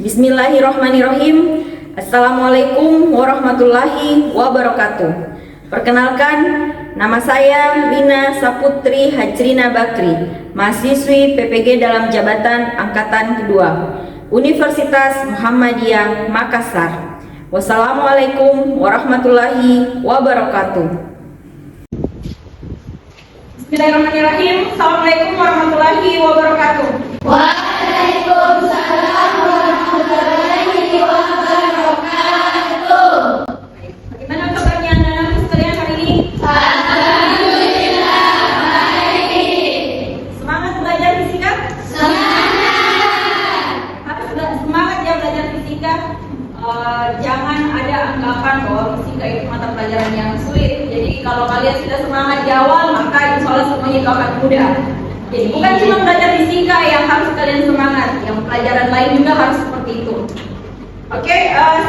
Bismillahirrahmanirrahim. Assalamualaikum warahmatullahi wabarakatuh. Perkenalkan, nama saya Lina Saputri Hajrina Bakri, mahasiswi PPG dalam jabatan angkatan kedua, Universitas Muhammadiyah Makassar. Wassalamualaikum warahmatullahi wabarakatuh. Bismillahirrahmanirrahim. Assalamualaikum warahmatullahi wabarakatuh. Waalaikumsalam warahmatullahi wabarakatuh. Bagaimana kabarnya anak-anak sekalian hari ini? Alhamdulillah baik. Semangat belajar fisika? Semangat. Harus semangat ya belajar fisika. Jangan ada anggapan bahwa fisika itu mata pelajaran yang sulit. Jadi kalau kalian sudah semangat di awal, maka insya Allah semuanya itu akan mudah. Jadi bukan cuma belajar fisika yang harus kalian semangat, yang pelajaran lain juga harus seperti itu. Oke,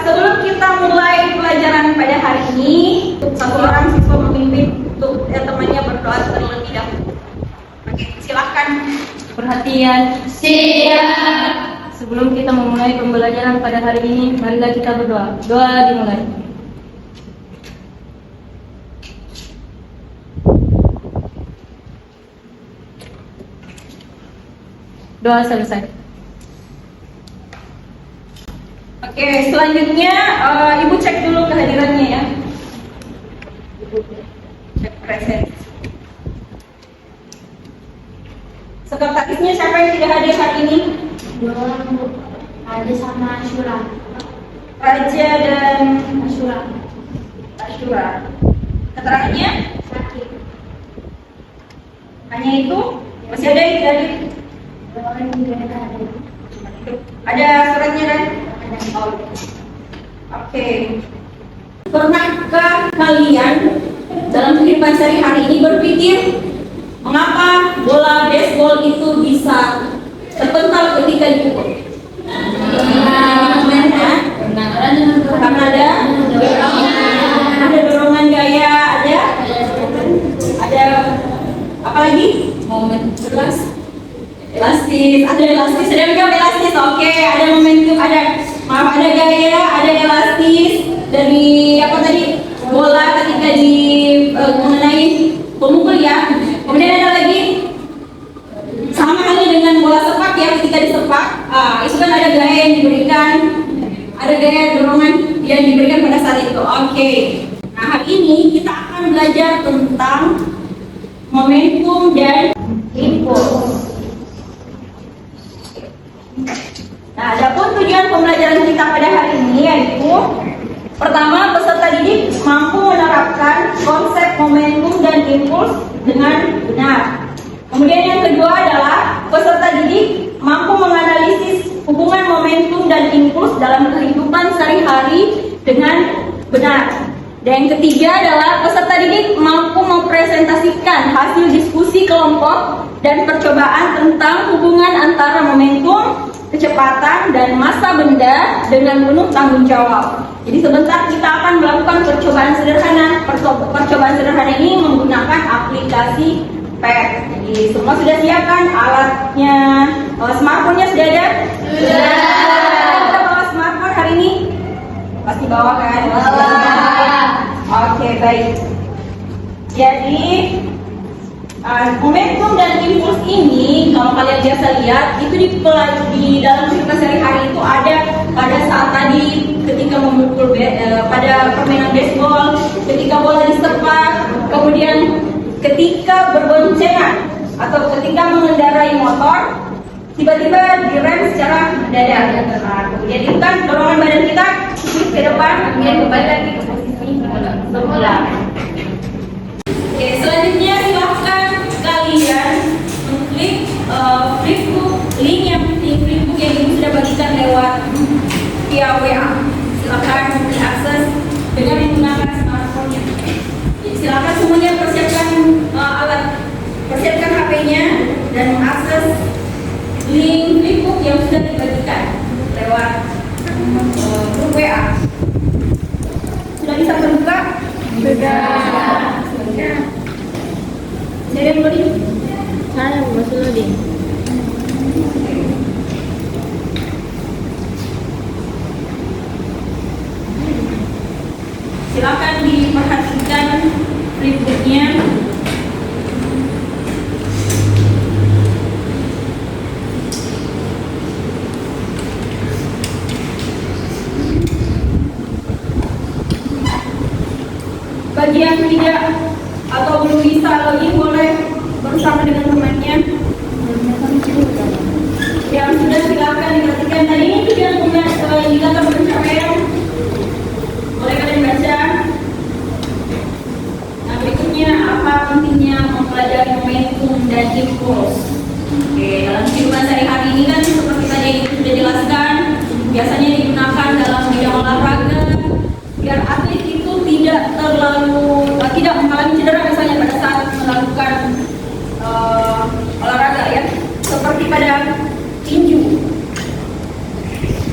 sebelum kita mulai pelajaran pada hari ini, satu orang siswa memimpin untuk temannya berdoa terlebih dahulu. Oke, silahkan perhatian. Siap. Sebelum kita memulai pembelajaran pada hari ini, marilah kita berdoa. Doa dimulai. Doa selesai. Oke, selanjutnya Ibu cek dulu kehadirannya ya. Ibu cek presensi. Sekretarisnya siapa yang tidak hadir hari ini? Dua orang Bu. Ada sama Asyura. Raja dan Asyura. Asyura. Keterangannya Sakit. hanya itu. Masih ada yang tidak hadir? Dua orang juga ada. Ada suratnya kan? Oh. Oke. Pernahkah kalian dalam kehidupan sehari-hari ini berpikir mengapa bola baseball itu bisa terpental ketika dipukul? Karena ada dorongan gaya, ada apa lagi? Momen jelas. Elastis, ada juga elastis, oke, ada momentum, ada gaya, ada elastis dari apa tadi, bola ketika mengenai pemukul ya. Kemudian ada lagi sama halnya dengan bola sepak ya, ketika disepak, itu kan ada gaya yang diberikan, ada gaya dorongan yang diberikan pada saat itu. Oke. Nah, hari ini kita akan belajar tentang momentum dan impuls. Nah, adapun tujuan pembelajaran kita pada hari ini yaitu pertama, peserta didik mampu menerapkan konsep momentum dan impuls dengan benar. Kemudian yang kedua adalah peserta didik mampu menganalisis hubungan momentum dan impuls dalam kehidupan sehari-hari dengan benar. Dan yang ketiga adalah peserta didik mampu mempresentasikan hasil diskusi kelompok dan percobaan tentang hubungan antara momentum, kecepatan, dan massa benda dengan penuh tanggung jawab. Jadi sebentar kita akan melakukan percobaan sederhana. Percobaan sederhana ini menggunakan aplikasi PET. Jadi semua sudah siap kan alatnya? Smartphone-nya sudah ada? Sudah. Kita bawa smartphone hari ini? Pasti bawa kan? Oke, baik. Jadi momentum dan impuls ini kalau kalian biasa lihat itu di dalam kehidupan sehari-hari itu ada pada saat tadi ketika memukul pada permainan baseball, ketika bola disepak, kemudian ketika berboncengan atau ketika mengendarai motor tiba-tiba direm secara mendadak. Nah, kemudian itu kan dorongan badan kita ke depan, kemudian kembali lagi ke posisi semula. Oke, selanjutnya silahkan kalian mengklik flipbook, link yang flipbook yang ibu sudah bagikan lewat via WA. Silahkan diakses dengan menggunakan smartphone-nya. Silakan semuanya persiapkan alat, persiapkan HP-nya dan mengakses link flipbook yang sudah dibagikan lewat grup WA. Sudah bisa terbuka? Sudah. Saya yang loading. Saya masih loading. yang tidak atau belum bisa login boleh bersama dengan temannya. Yang sudah silakan diperhatikan. Tadi ini itu yang punya indikator pencapaian. Boleh kalian baca. Nah, berikutnya apa pentingnya mempelajari momentum dan impuls. Oke, dalam kehidupan sehari-hari ini kan seperti tadi itu sudah jelaskan, biasanya digunakan dalam bidang olahraga biar atlet itu tidak mengalami cedera misalnya pada saat melakukan olahraga ya, seperti pada tinju.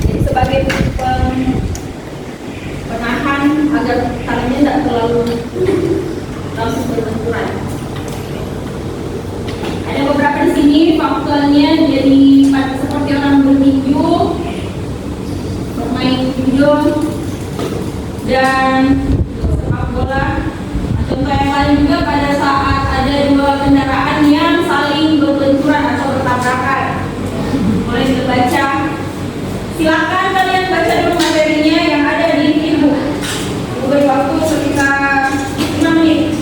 Jadi sebagai penahan agar talinya tidak terlalu langsung berbenturan. Ada beberapa di sini faktornya, jadi seperti orang bertinju, bermain judo, dan sepak bola. Contoh yang lain juga pada saat ada dua kendaraan yang saling berbenturan atau bertabrakan. Boleh dibaca. Silakan kalian baca dulu materinya yang ada di ibu. Beri waktu sekitar 5 menit.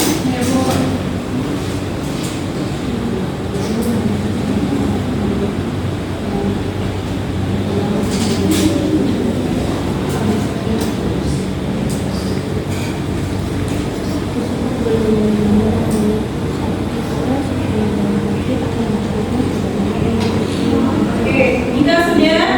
Oke, jika sudah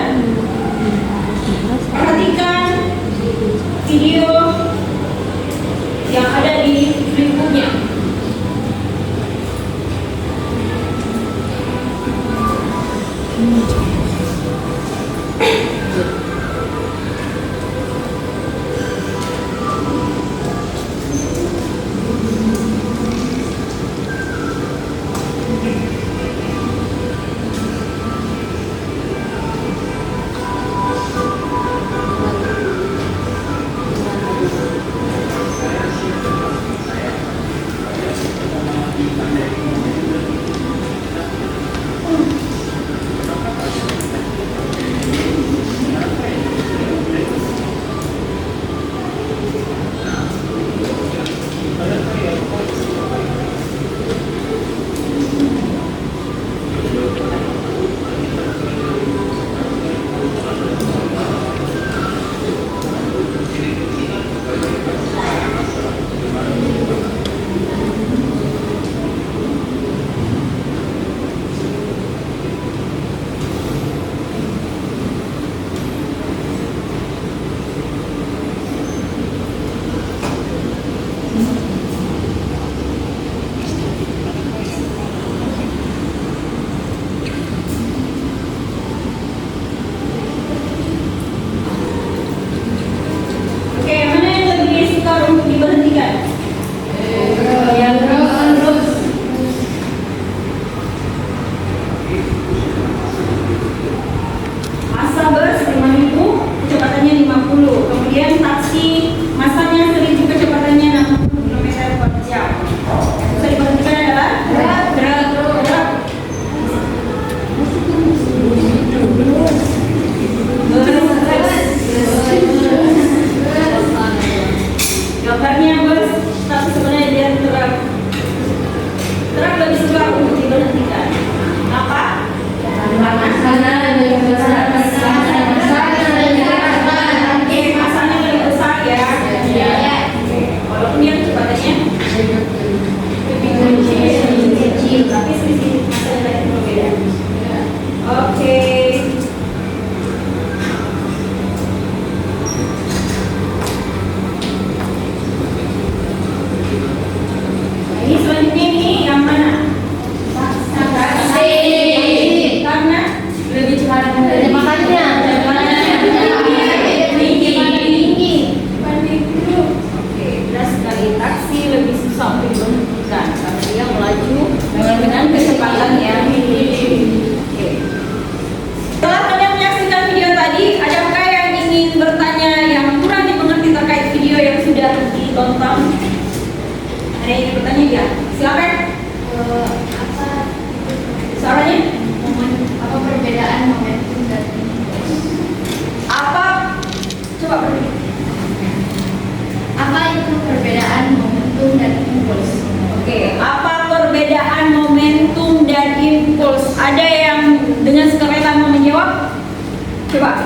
Coba,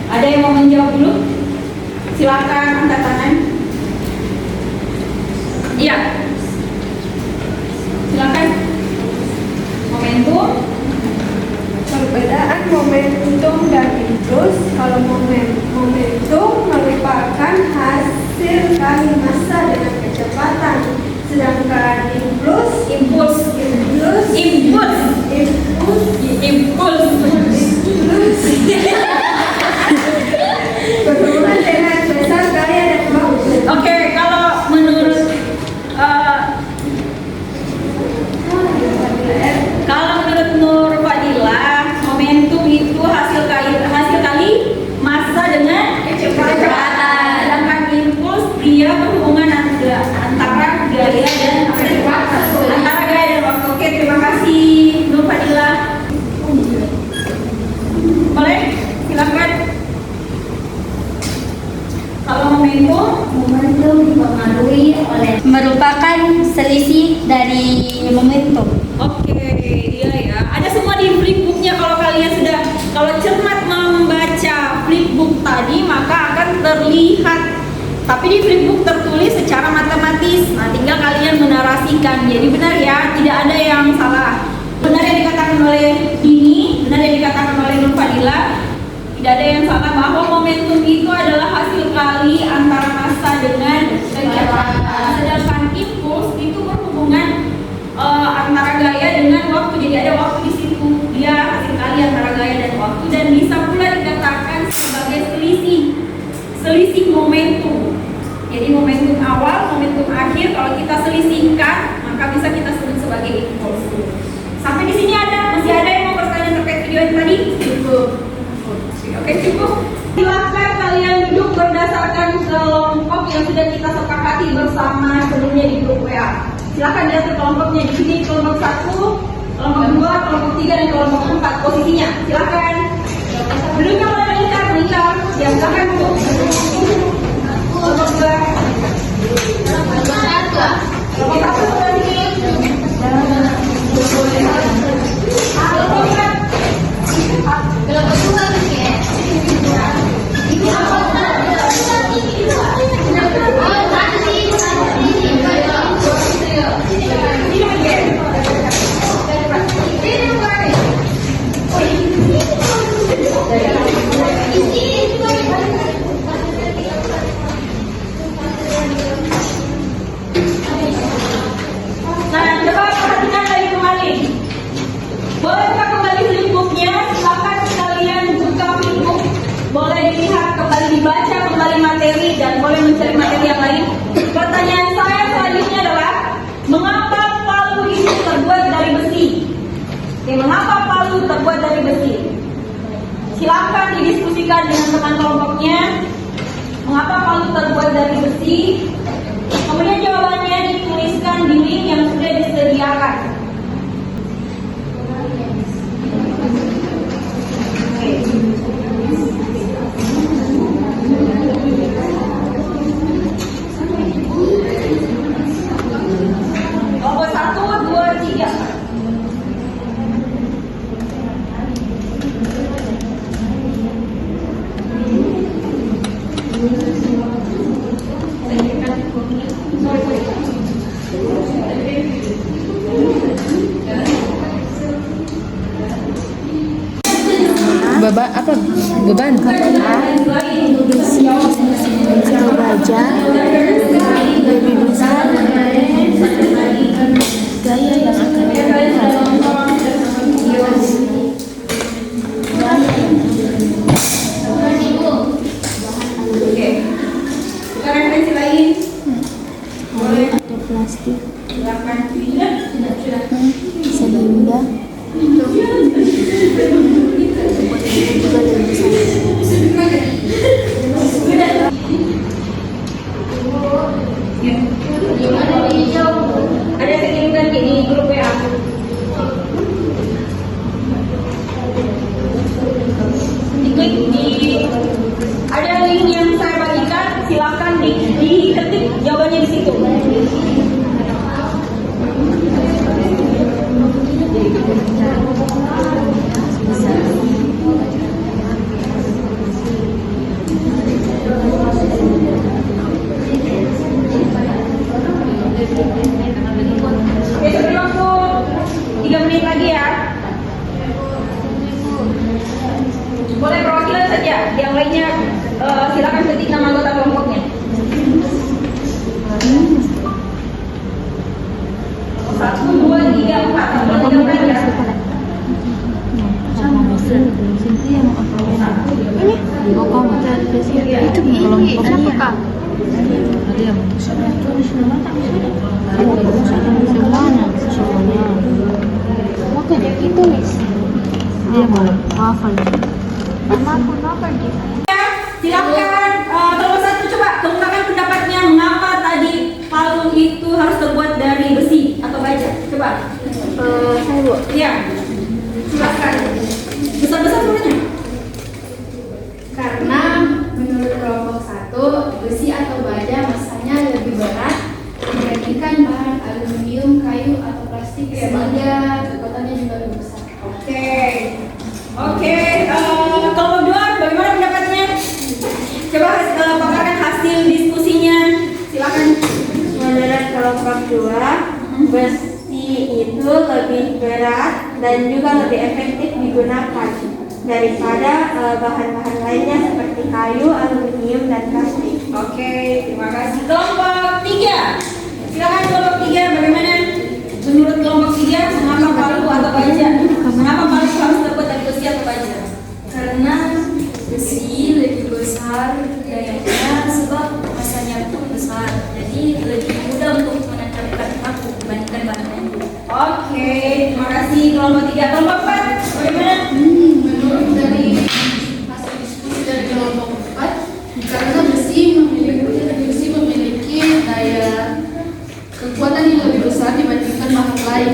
ada yang mau menjawab dulu? Silakan angkat tangan. Iya. Silakan. Momentum. Perbedaan momentum dan impuls. Kalau momentum merupakan hasil kali massa dengan kecepatan, sedangkan impuls berhubungan dengan besar gaya dan waktu. Oke, kalau menurut Nur Fadilah, momentum itu hasil kali massa dengan kecepatan. Sedangkan impuls dia berhubungan antara gaya dan waktu. Oke, terima kasih Nur Fadilah. Boleh? Silakan. Kalau Momentum dipengaruhi oleh merupakan selisih dari momentum. Oke, iya ya. Ada semua di flipbooknya. Kalau cermat membaca flipbook tadi maka akan terlihat. Tapi di flipbook tertulis secara matematis. Nah, tinggal kalian menarasikan. Jadi benar ya, tidak ada yang salah. Benar yang dikatakan oleh Dini, benar yang dikatakan oleh Nur Fadilah. Tidak ada yang salah bahwa momentum itu adalah hasil kali antara massa dengan kecepatan. Sedangkan impuls itu berhubungan antara gaya dengan waktu. Jadi ada waktu di situ. Dia hasil kali antara gaya dan waktu, dan bisa pula dikatakan sebagai selisih momentum. Jadi momentum awal, momentum akhir kalau kita selisihkan maka bisa kita sebut sebagai impuls. Sampai di sini masih ada yang mau bertanya terkait video yang tadi? Cukup. Oke, cukup. Silakan kalian duduk berdasarkan kelompok yang sudah kita sepakati bersama sebelumnya di grup WA. Silakan diatur kelompoknya. Di sini kelompok 1, kelompok 2, kelompok 3, dan kelompok 4 posisinya. Silakan. Duduknya mulai meningkat. Ya, silakan duduk. Kelompok 2. Kelompok 1 sebelah sini. Kelompok 4. Nah, coba perhatikan lagi kembali. Bolehkah kembali flipbooknya? Silakan kalian buka flipbook. Boleh dilihat, kembali dibaca, kembali materi, dan boleh mencari materi yang lain. Pertanyaan saya selanjutnya adalah, mengapa palu itu terbuat dari besi? Oke, mengapa palu terbuat dari besi? Silakan didiskusikan dengan teman kelompoknya. Mengapa palu terbuat dari besi? Kemudian jawabannya dituliskan di link yang sudah disediakan. Kelompok 1, 2, 3. Beban Atau baja lebih besar gaya yang akan Oke. Buka referensi lain. Boleh. atau plastik Silakan. Sudah. sehingga juga lebih besar. Ada keinginan di grup WA. Diklik di ada link yang saya bagikan, silakan diketik jawabannya di situ. baiknya silakan ketik nama anggota kelompoknya. Satu, dua, tiga, empat. Satu, dua, tiga, empat ya. Silakan kelompok satu coba kemukakan pendapatnya mengapa tadi palu itu harus terbuat dari besi atau baja. Coba. Saya Bu. Iya. Silakan. Besar-besar suaranya. Karena menurut kelompok 1, besi atau baja masanya lebih berat dibandingkan bahan aluminium, kayu, atau plastik sehingga kekuatannya juga lebih besar. Oke, kelompok 2 bagaimana pendapatnya? Coba paparkan hasil diskusinya. Silakan. Menurut kelompok 2, besi itu lebih berat dan juga lebih efektif digunakan daripada bahan-bahan lainnya seperti kayu, aluminium, dan plastik. Oke, terima kasih. Kelompok 3. Silakan kelompok 3 bagaimana? Menurut kelompok 3 mengapa palu atau baja? Mengapa palu harus terbuat dari besi atau baja? Karena besi lebih besar dayanya sebab masanya pun besar, jadi lebih mudah untuk menancapkan paku dibandingkan bahan lain. Oke, terima kasih kelompok 3. Kelompok 4 bagaimana? Menurut dari hasil diskusi dari kelompok 4, karena besi memiliki daya kekuatan yang lebih besar dibandingkan bahan lain.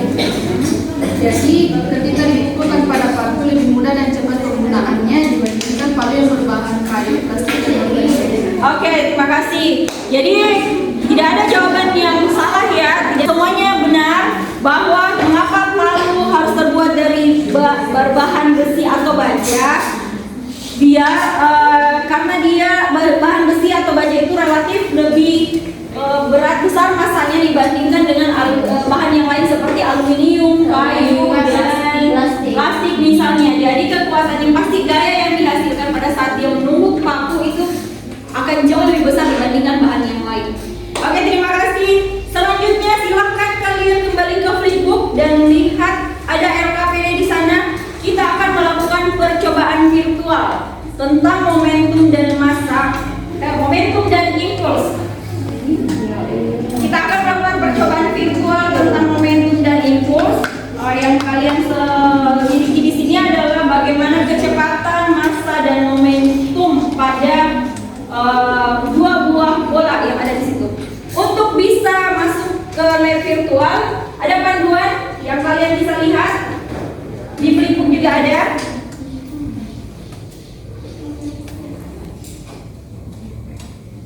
Jadi ketika dipukulkan pada paku lebih mudah dan cepat penggunaannya dibandingkan palu yang berbahan kayu, plastik, dan lain. Oke, terima kasih. Jadi tidak ada jawaban yang salah ya. Semuanya benar bahwa mengapa palu harus terbuat dari berbahan besi atau baja. Karena dia bahan besi atau baja itu relatif lebih berat besar masanya dibandingkan dengan bahan yang lain seperti aluminium, kayu, dan plastik misalnya. Jadi kekuatan yang pasti gaya yang dihasilkan pada saat dia menumbuk paku itu akan jauh lebih besar dibandingkan bahan yang lain. Oke, terima kasih. Selanjutnya silakan kalian kembali ke flipbook dan lihat ada LKPD di sana. Kita akan melakukan percobaan virtual tentang momentum dan momentum dan impuls. Kita akan melakukan percobaan virtual tentang momentum dan impuls. Yang kalian miliki di sini adalah bagaimana kecepatan, massa, dan momentum pada dua buah bola yang ada di situ. Untuk bisa masuk ke lab virtual, ada panduan yang kalian bisa lihat di flipbook juga ada.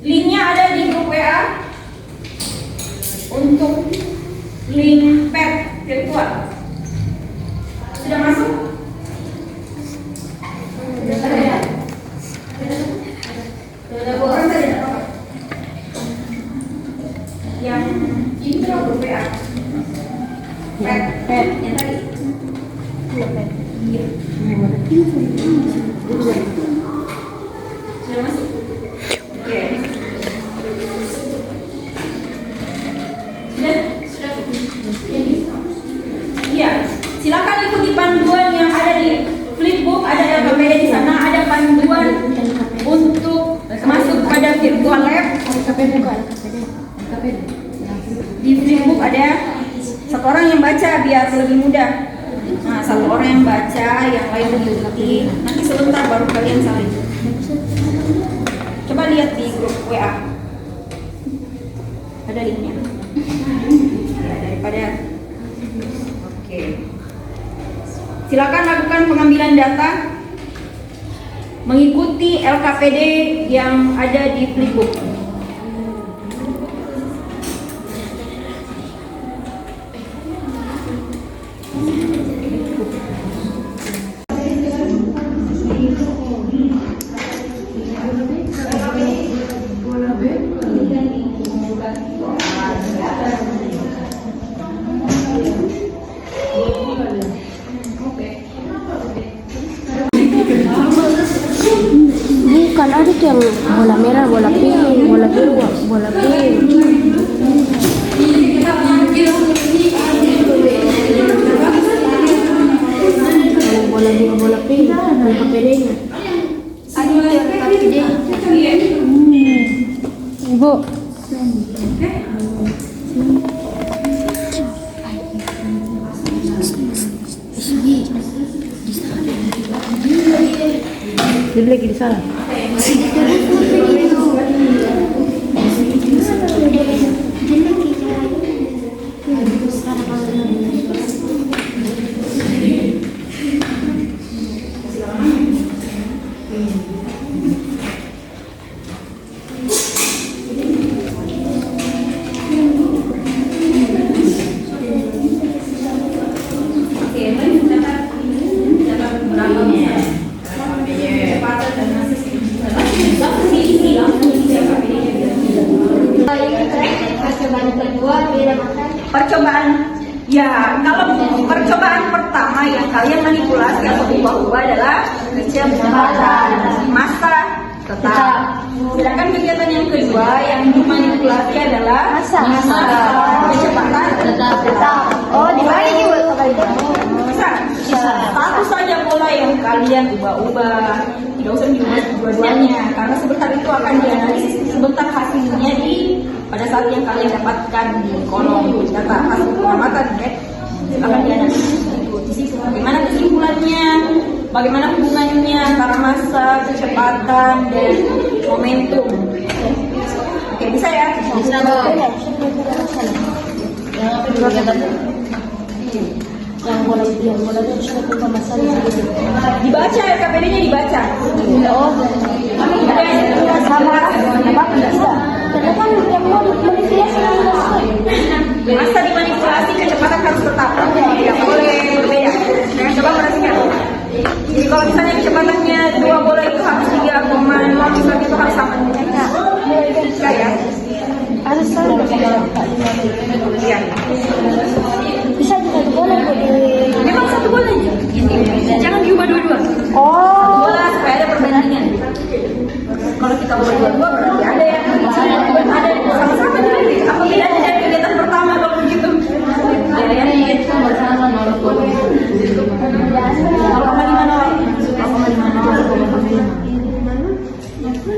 Linknya ada di grup WA untuk link pad virtual. Sudah masuk? Ada ya? Sudah orang tadi tidak apa? Yang intro grup WA. Pad yang tadi. Iya. Sudah masuk? Oke. Iya, silakan ikuti panduan yang ada di flipbook, ada LKPD di sana, ada panduan untuk masuk pada virtual lab. Di flipbook ada satu orang yang baca biar lebih mudah. Nah, satu orang yang baca, yang lain mengikuti. Nanti sebentar baru kalian salin. Coba lihat di grup WA. Ada linknya. Ya, daripada. Oke. Silakan lakukan pengambilan data mengikuti LKPD yang ada di flipbook. Bukan, ada tuh yang bola merah, bola pink, bola biru, bola pink. Yang bola biru, bola pink, yang KPD-nya. Ada yang KPD. Ibu. Dia lagi di sana. Percobaan, ya kalau percobaan pertama yang kalian manipulasi atau ubah-ubah adalah kecepatan masa tetap. Sedangkan kegiatan yang kedua yang dimanipulasi adalah masa kecepatan tetap. Oh, dibalik juga kali itu. Bisa. Satu saja bola yang kalian ubah-ubah, tidak usah diubah dua-duanya karena sebentar itu akan dianalisis sebentar hasilnya pada saat yang kalian dapatkan di kolom data hasil pengamatan ya, akan dianalisis di situ bagaimana kesimpulannya, bagaimana hubungannya antara massa, kecepatan dan momentum. Oke, bisa ya? Bisa. Yang bola itu sudah punya masalah. Dibaca KPD-nya dibaca. Oh, sama apa tidak? Karena kan yang mau manipulasi Masa dimanipulasi, kecepatan harus tetap, tidak boleh berbeda. Coba perhatikan. Jadi kalau misalnya kecepatannya 2 bola itu harus 3,0 misalnya itu harus sama. Bisa ya? harus sama. Iya. Bisa juga bola Memang satu bola aja. Jangan diubah dua-dua. Oh, Bola supaya ada perbandingan. Kalau kita ubah dua-dua berarti ada yang ada sama-sama nanti. Apa bedanya dari kegiatan pertama kalau begitu? Ya, itu sama-sama 0,5.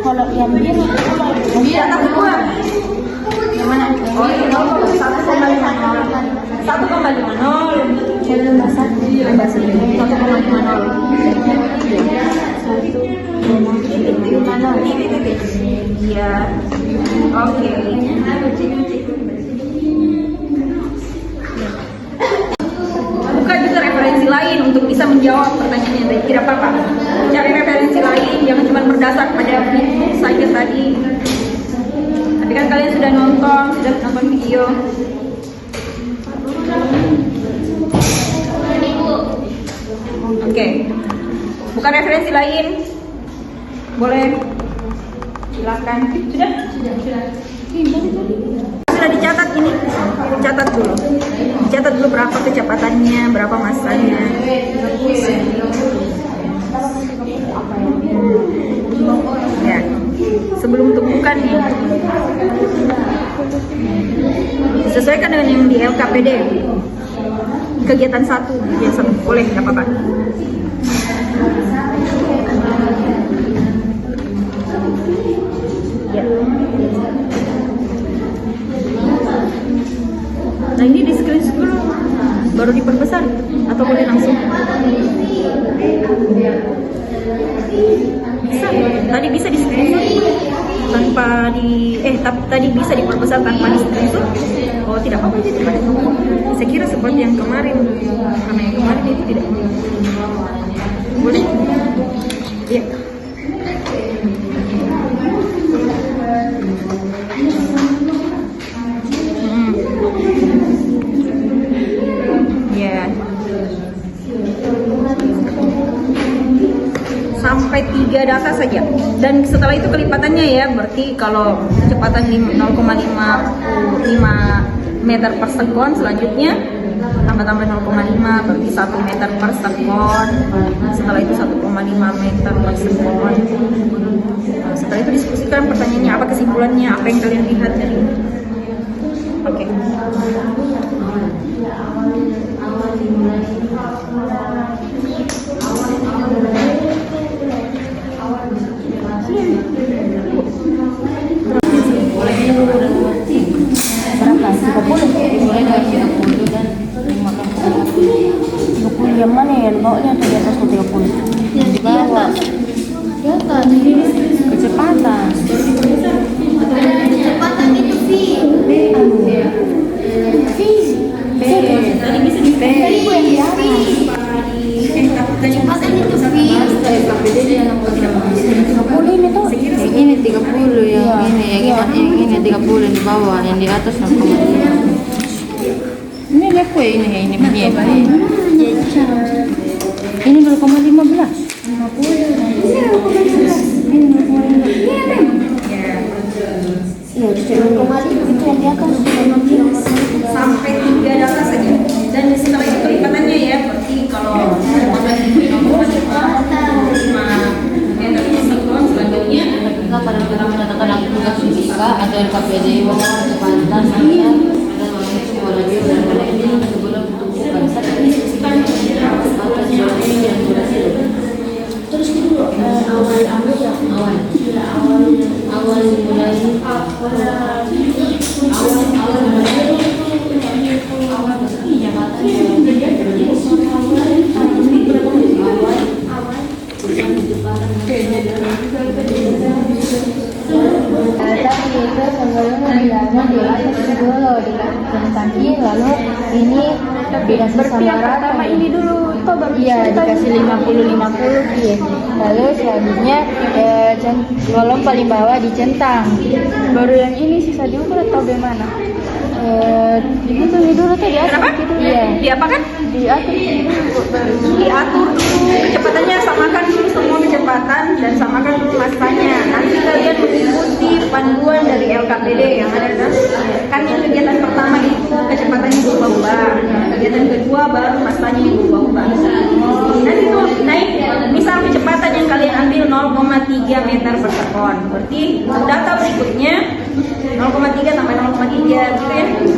kalau yang biru Iya, tapi dua. Yang mana? Oh, ini 1,50. 1,50. belum masak. 1,50. Iya. Oke. Buka juga referensi lain untuk bisa menjawab pertanyaan yang tadi. Tidak apa-apa. Cari referensi lain, jangan cuma berdasar pada buku saja tadi. Tapi kan kalian sudah nonton video. Oke. Bukan referensi lain. Boleh. Silakan. Sudah. Sudah dicatat ini. Dicatat dulu. Dicatat dulu berapa kecepatannya, berapa massanya. Ya. Sebelum tumpukan nih. Sesuaikan dengan yang di LKPD. Kegiatan 1, boleh, nggak apa-apa. Ya. Nah ini di screen dulu, baru diperbesar atau boleh langsung? Bisa, tadi bisa di screenshot tanpa tadi bisa diperbesar tanpa di screenshot. Oh tidak apa-apa aja tidak. Saya kira seperti yang kemarin, karena yang kemarin itu tidak boleh. Iya. Ya. Sampai 3 data saja. Dan setelah itu kelipatannya ya, berarti kalau kecepatan 0,55 meter per sekon, selanjutnya tambah 0,5 berarti 1 meter per sekon. Setelah itu 1,5 meter per sekon. Setelah itu diskusikan pertanyaannya, apa kesimpulannya, apa yang kalian lihat dari ini. Oke. Yang mana ya? Bawanya atau di atas 30? Yang di atas. Di atas. Kecepatan. Kecepatan itu V. Tadi bisa di Kecepatan itu V. Ini tuh. Yang ini 30, yang ini 30, yang di bawah, yang di atas 0,5. Ini lihat kue ini ini 0,15. Iya, 0,5 itu yang di atas. sampai 3 data saja. Dan setelah itu kelipatannya ya, berarti kalau kecepatan ini 0,5 meter per sekon, selanjutnya Kita pada kita menetapkan aktivitas fisika atau LKPD kecepatan masa dan waktu semua radio dan ini sebelum tumpukan satu atas durasi dan durasi. Terus dulu Awal mulai tadi itu sebelumnya bilangnya di atas dulu dikasih kaki, lalu ini dikasih sama rata. ini dulu coba Iya, dikasih 50-50 iya. Lalu selanjutnya kolom paling bawah dicentang. baru yang ini sisa diukur atau bagaimana? Itu dulu tuh di atas kenapa? gitu. Iya. Di apa kan? Diatur Diatur dulu kecepatannya, samakan dulu semua kecepatan dan samakan dulu masanya. Nanti kalian mengikuti panduan dari LKPD yang ada kan yang kegiatan pertama itu kecepatannya berubah-ubah, kegiatan kedua baru masanya yang berubah-ubah. Nanti tuh naik, misal kecepatan yang kalian ambil 0,3 meter per sekon, berarti data berikutnya 0,3 tambah 0,3 gitu ya.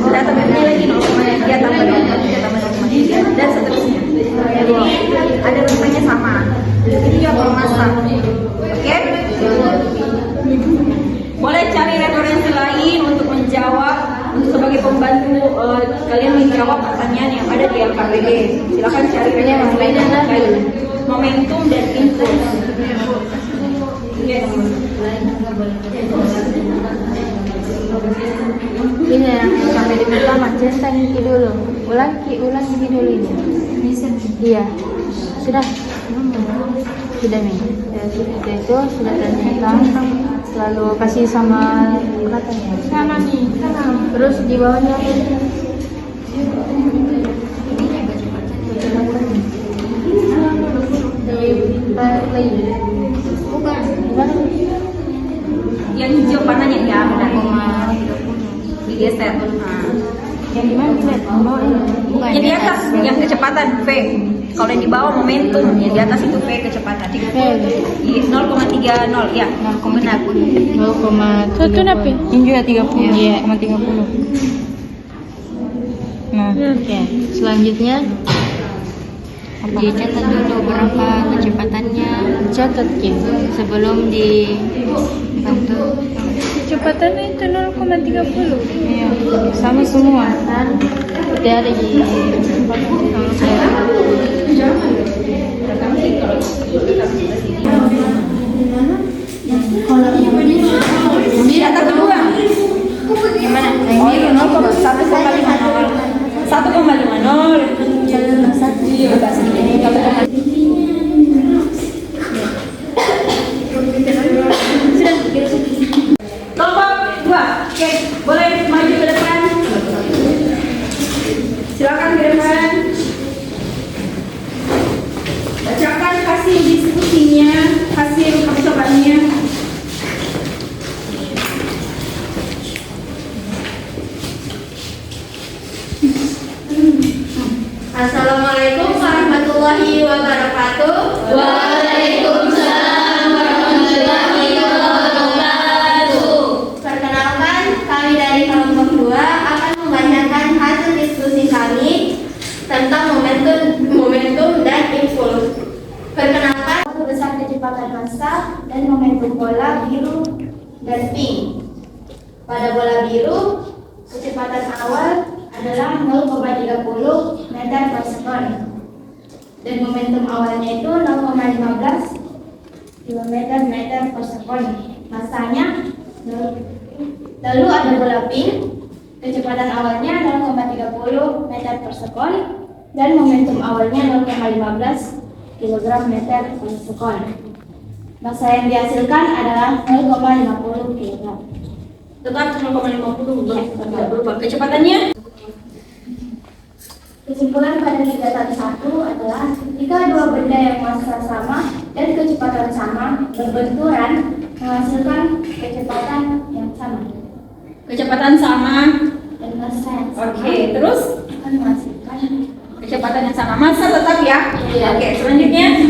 Data berikutnya lagi 0,3 tambah 0,3 tambah 0,3 dan seterusnya. Jadi ada rupanya sama. Itu juga kalau masak. Oke? Boleh cari referensi lain untuk menjawab, untuk sebagai pembantu kalian menjawab pertanyaan yang ada di LKPD. Silakan cari referensi lain yang terkait momentum dan impuls. Yes. ini yang sampai di pertama centang ini dulu. Ulang ini dulu ini. Iya. Sudah nih. Ya, sudah itu sudah tercentang. Lalu kasih sama katanya. Kanan nih, kanan. Terus di bawahnya apa? Bukan. Yang hijau panahnya ya, benar. Digeser. Yang di mana? Bawah ini. Bukan. Yang di atas, yang kecepatan V. Kalau yang di bawah momentum, yang di atas itu V kecepatan. 0,30 ya. 0,30. Satu napi. Ini juga 30. Iya, 0,30. Nah, ya. Selanjutnya dicatat dulu berapa kecepatannya. Catat gitu. Sebelum dibantu. Kecepatannya itu 0,30. Iya, sama semua. Dia ada di Data kedua. Gimana? Oh iya, 1,50. 1,50. Iya, agak sedikit. 1,50. Kelompok 2. Oke, boleh maju ke depan. Silakan ke depan. Bacakan hasil diskusinya, hasil percobaannya. wabarakatuh. Waalaikumsalam warahmatullahi wabarakatuh. Perkenalkan, kami dari kelompok 2 akan membacakan hasil diskusi kami tentang momentum dan impuls. Perkenalkan, waktu besar kecepatan massa dan momentum bola biru dan pink. Pada bola biru, kecepatan awal adalah 0,30 meter per sekon. Dan momentum awalnya itu 0,15 km/meter per sekon. Masanya lalu ada bola pink, kecepatan awalnya 0,30 meter per sekon dan momentum awalnya 0,15 km/meter per sekon. Massa yang dihasilkan adalah 0,50 kg. Tetap 0,50 tidak berubah. Kecepatannya? Kesimpulan pada kegiatan 1 adalah jika dua benda yang massa sama dan kecepatan sama berbenturan menghasilkan kecepatan yang sama Kecepatan sama. dan massa yang sama Oke, terus akan menghasilkan kecepatan yang sama. Massa tetap ya? Iya. Oke, selanjutnya.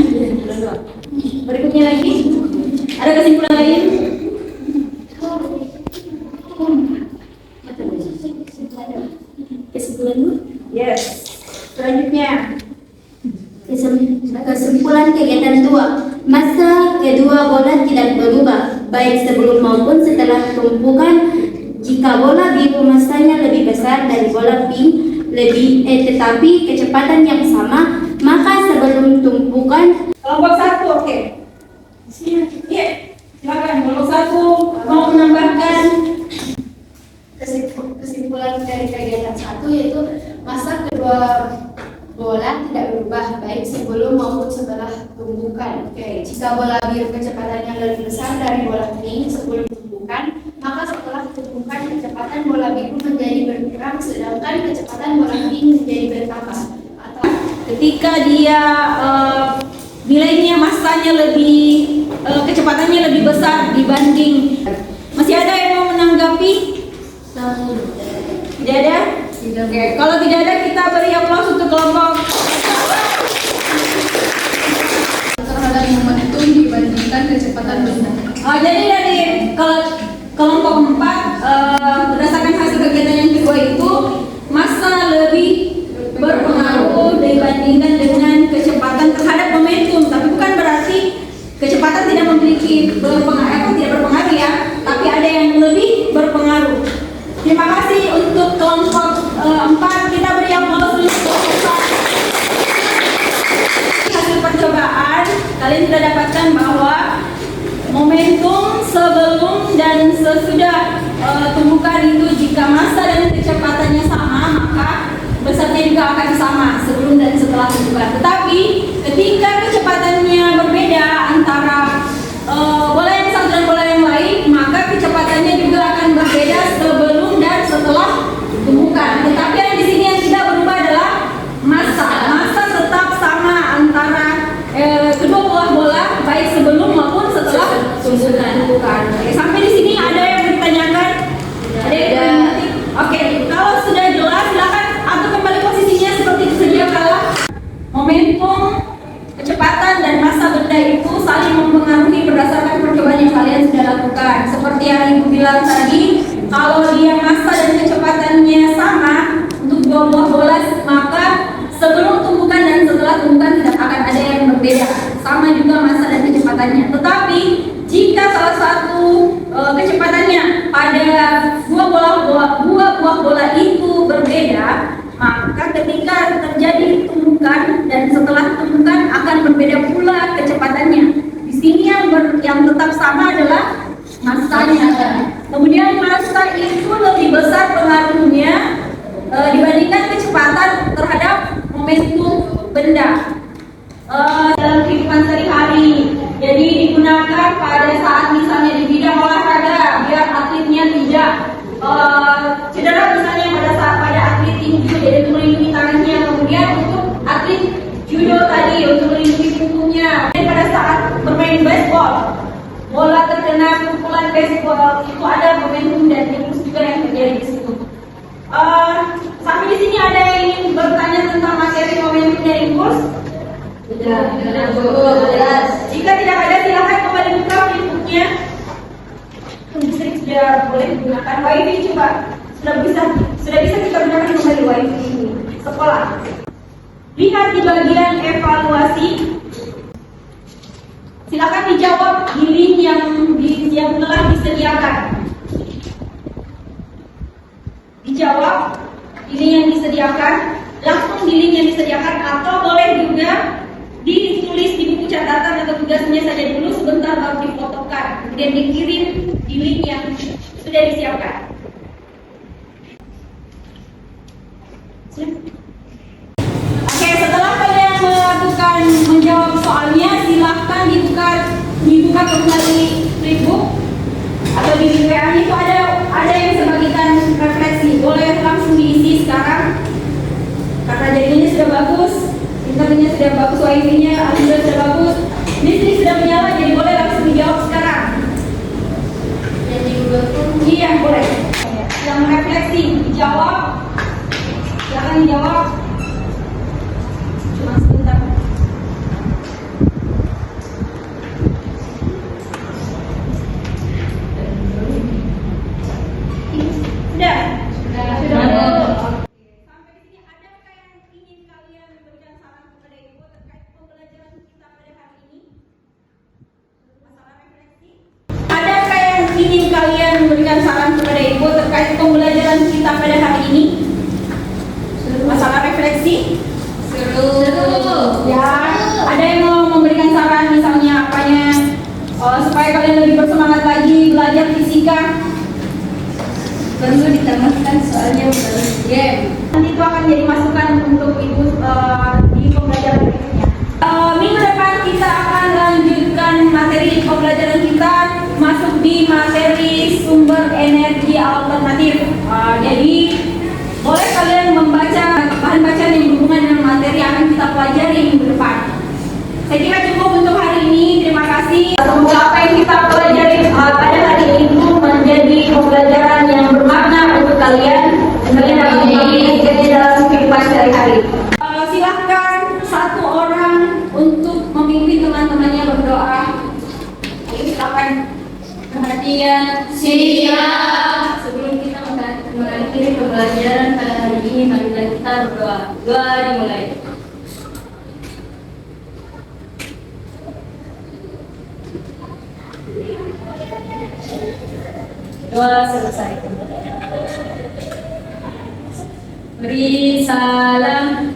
Berikutnya lagi. Ada kesimpulan lain? kesimpulan dulu. Yes. Selanjutnya. Kesimpulan kegiatan 2, massa kedua bola tidak berubah baik sebelum maupun setelah tumpukan. Jika bola biru massanya lebih besar dari bola pink tetapi kecepatan yang sama, maka sebelum tumpukan Kelompok 1, oke. Iya, silakan. Kelompok 1 mau menambahkan. Kesimpulan dari kegiatan 1 yaitu massa kedua bola tidak berubah baik sebelum maupun setelah tumbukan. Jika bola biru kecepatannya lebih besar dari bola pink sebelum tumbukan, maka setelah tumbukan kecepatan bola biru menjadi berkurang sedangkan kecepatan bola pink menjadi bertambah. Atau Ketika dia nilainya massanya lebih kecepatannya lebih besar dibanding. Masih ada yang mau menanggapi? Tidak ada? Oke, kalau tidak ada kita beri aplaus untuk kelompok. terhadap momentum dibandingkan kecepatan benda. Jadi dari kelompok 4 berdasarkan hasil kegiatan yang kedua itu massa lebih berpengaruh dibandingkan dengan kecepatan terhadap momentum, tapi bukan berarti kecepatan tidak memiliki tidak berpengaruh ya, tapi ada yang lebih berpengaruh. Terima kasih untuk kelompok 4, kita beri aplaus dulu. Hasil percobaan kalian sudah dapatkan bahwa momentum sebelum dan sesudah tumbukan itu jika massa dan kecepatannya sama maka besarnya juga akan sama sebelum dan setelah tumbukan. Tetapi ketika kecepatannya berbeda antara bola yang satu dan bola yang lain, maka kecepatannya juga akan berbeda sebelum dan setelah tumbukan. Tetapi yang di sini yang tidak berubah adalah massa. Massa tetap sama antara kedua buah bola baik sebelum maupun setelah tumbukan. Oke, sampai di sini ada yang ditanyakan? Ada yang berarti? Oke, kalau sudah jelas silakan atur kembali posisinya seperti sedia kala. Momentum, kecepatan dan massa benda itu saling mempengaruhi berdasarkan percobaan yang kalian sudah lakukan. Seperti yang Ibu bilang tadi, kalau dia massa dan kecepatannya sama untuk dua buah bola, maka sebelum tumbukan dan setelah tumbukan tidak akan ada yang berbeda. Sama juga massa dan kecepatannya. Tetapi jika salah satu kecepatannya pada dua buah bola itu berbeda, maka ketika terjadi tumbukan dan setelah tumbukan akan berbeda pula kecepatannya. Di sini yang tetap sama adalah massanya. Kemudian massa itu lebih besar pengaruhnya dibandingkan kecepatan terhadap momentum benda. Dalam kehidupan sehari-hari, jadi digunakan pada saat misalnya di bidang olahraga biar atletnya tidak cedera, misalnya pada atlet ini jadi melindungi tangannya, kemudian untuk atlet judo tadi untuk melindungi punggungnya. Dan pada saat bermain baseball, bola terkena pukulan baseball itu ada momentum dan impuls juga yang terjadi di situ. Sampai di sini ada yang ingin bertanya tentang materi momentum dan impuls? Sudah. Jelas. Jika tidak ada, silakan kembali buka Facebooknya. Listrik sudah boleh digunakan. WiFi coba. Sudah bisa kita gunakan kembali WiFi ini. Sekolah. Lihat di bagian evaluasi. Silakan dijawab di link yang telah disediakan. Dijawab di link yang disediakan, langsung di link yang disediakan, atau boleh juga ditulis di buku catatan atau tugasnya saja dulu sebentar baru difotokan, kemudian dikirim di link yang sudah disiapkan. Oke, setelah kalian menjawab soalnya, silahkan dibuka kembali flipbook atau di WA itu ada yang bisa bagikan refleksi. Boleh langsung diisi sekarang karena jadinya sudah bagus, internetnya sudah bagus, wifi-nya alhamdulillah sudah bagus, listrik sudah menyala, jadi boleh langsung dijawab sekarang. Jadi Google Form. Iya boleh. Yang refleksi dijawab, silakan dijawab. Cuma sebentar. Sudah. Sampai di sini adakah yang ingin kalian berikan saran kepada ibu terkait pembelajaran kita pada hari ini? Masalah refleksi. Adakah yang ingin kalian memberikan saran kepada ibu terkait pembelajaran kita pada hari ini? Masalah refleksi. Seru. Ya. Ada yang mau memberikan saran misalnya apanya supaya kalian lebih bersemangat lagi belajar fisika? Perlu ditambahkan soalnya bukan game. Nanti itu akan jadi masukan untuk ibu di pembelajaran berikutnya. Minggu depan kita akan lanjutkan materi pembelajaran kita masuk di materi sumber energi alternatif. Jadi boleh kalian membaca bahan bacaan yang berhubungan dengan materi yang akan kita pelajari minggu depan. Saya kira cukup untuk hari ini. Terima kasih. Semoga apa yang kita pelajari pada hari ini menjadi pembelajaran yang bermakna untuk kalian. Kalian dapat mempelajari dalam kehidupan sehari-hari. Silahkan satu orang untuk memimpin teman-temannya berdoa. Ayo silakan. Perhatian, siap. Sebelum kita mengakhiri pembelajaran pada hari ini, marilah kita berdoa. Doa dimulai. Doa selesai. Beri salam.